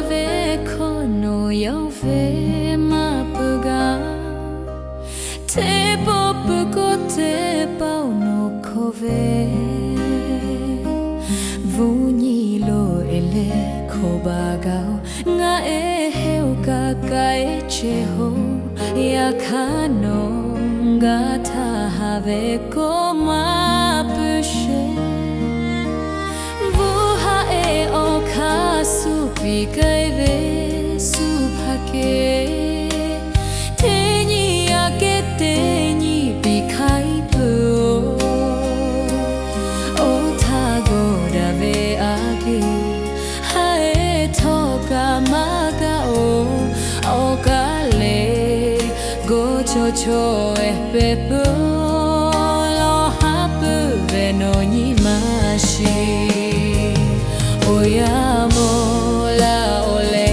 have kono yo ve mapuga te popu ko te pau no kove vuni lo ele kobagao nga e heu ka kai che ho ya kano nga ta have ko mapushe supi kai ve supake teni ake teni bikai pu o thago da ve ake hae thoka maga o kale go cho cho e pepo lo hapu ve no ni mashi oyamo la ole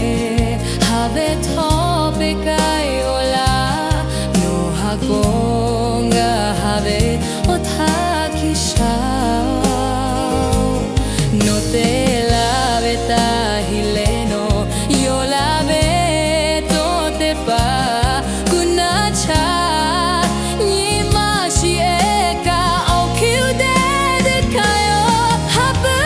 have tope kai ola no hakonga have otakisha no te la beta hileno yo la ve tote pa kunacha ni mashi eka o kyude de kayo hapu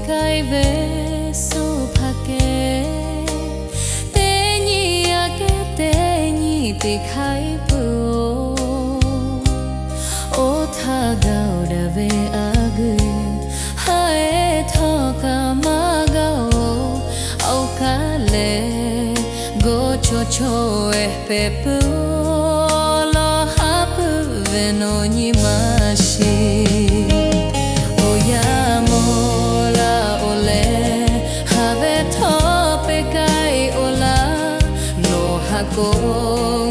kai ve so phake teni ake teni dikhai pu o tha gao da ve agu hae thoka ma gao au ka le go cho cho e pe pu lo hapu ve no ni mashi go